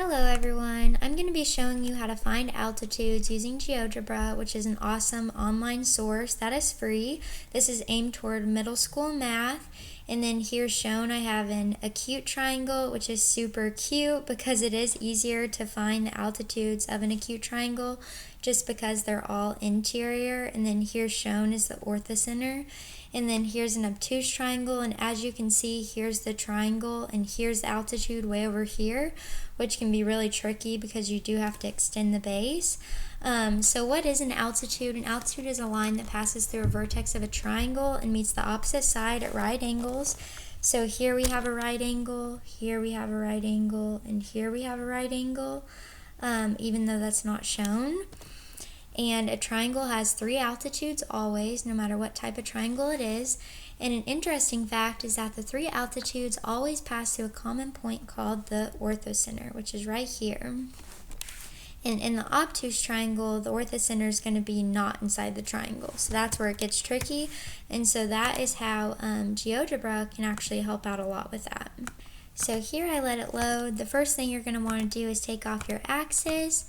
Hello everyone, I'm going to be showing you how to find altitudes using Geogebra, which is an awesome online source that is free. This is aimed toward middle school math. And then here shown I have an acute triangle, which is super cute because it is easier to find the altitudes of an acute triangle just because they're all interior. And then here shown is the orthocenter. And then here's an obtuse triangle, and as you can see, here's the triangle and here's the altitude way over here, which can be really tricky because you do have to extend the base. So what is an altitude? An altitude is a line that passes through a vertex of a triangle and meets the opposite side at right angles. So here we have a right angle, here we have a right angle, and here we have a right angle, even though that's not shown. And a triangle has 3 altitudes always, no matter what type of triangle it is. And an interesting fact is that the 3 altitudes always pass through a common point called the orthocenter, which is right here. And in the obtuse triangle, the orthocenter is going to be not inside the triangle. So that's where it gets tricky. And so that is how Geogebra can actually help out a lot with that. So here I let it load. The first thing you're going to want to do is take off your axis.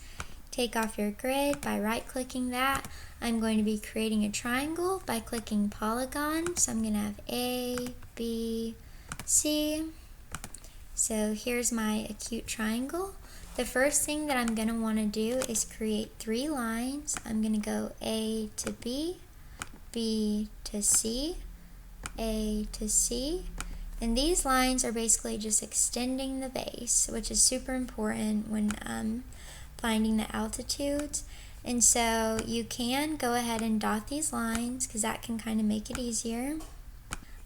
Take off your grid by right-clicking that. I'm going to be creating a triangle by clicking polygon. So I'm going to have A, B, C. So here's my acute triangle. The first thing that I'm going to want to do is create 3 lines. I'm going to go A to B, B to C, A to C. And these lines are basically just extending the base, which is super important when finding the altitudes. And so you can go ahead and dot these lines because that can kind of make it easier.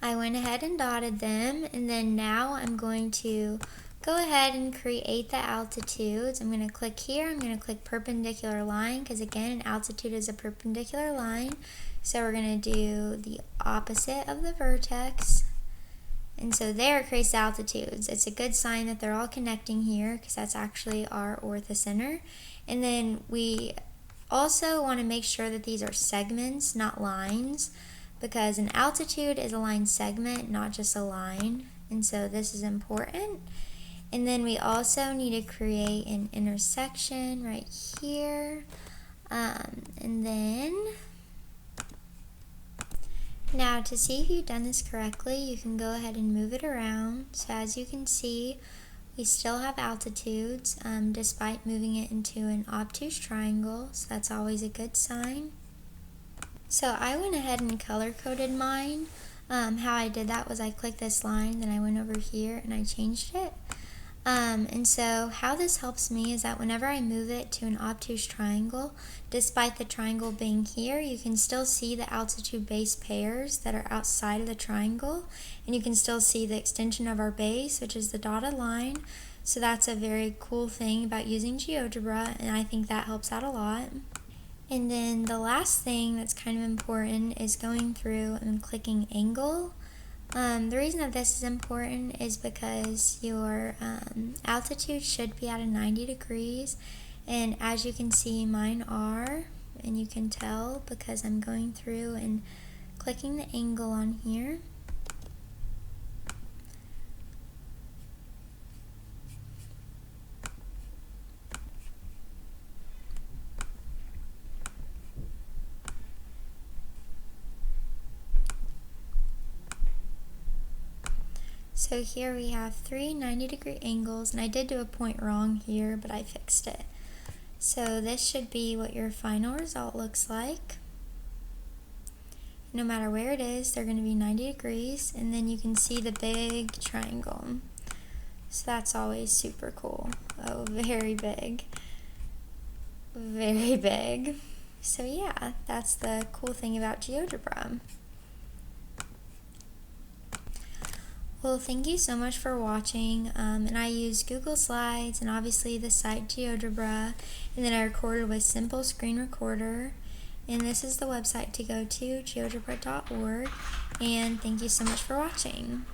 I went ahead and dotted them, and then now I'm going to go ahead and create the altitudes. I'm going to click here, I'm going to click perpendicular line because again an altitude is a perpendicular line. So we're going to do the opposite of the vertex. And so there it creates the altitudes. It's a good sign that they're all connecting here because that's actually our orthocenter. And then we also want to make sure that these are segments, not lines, because an altitude is a line segment, not just a line. And so this is important. And then we also need to create an intersection right here. And then now to see if you've done this correctly, you can go ahead and move it around. So as you can see, we still have altitudes despite moving it into an obtuse triangle, so that's always a good sign. So I went ahead and color coded mine. How I did that was I clicked this line, then I went over here and I changed it. And so how this helps me is that whenever I move it to an obtuse triangle, despite the triangle being here, you can still see the altitude base pairs that are outside of the triangle, and you can still see the extension of our base, which is the dotted line. So that's a very cool thing about using Geogebra, and I think that helps out a lot. And then the last thing that's kind of important is going through and clicking angle. The reason that this is important is because your altitude should be at a 90 degrees, and as you can see mine are, and you can tell because I'm going through and clicking the angle on here. So here we have 3 90-degree angles, and I did do a point wrong here, but I fixed it. So this should be what your final result looks like. No matter where it is, they're going to be 90 degrees, and then you can see the big triangle. So that's always super cool. Oh, very big. Very big. So yeah, that's the cool thing about Geogebra. Well, thank you so much for watching, and I used Google Slides and obviously the site Geogebra, and then I recorded with Simple Screen Recorder, and this is the website to go to, geogebra.org, and thank you so much for watching.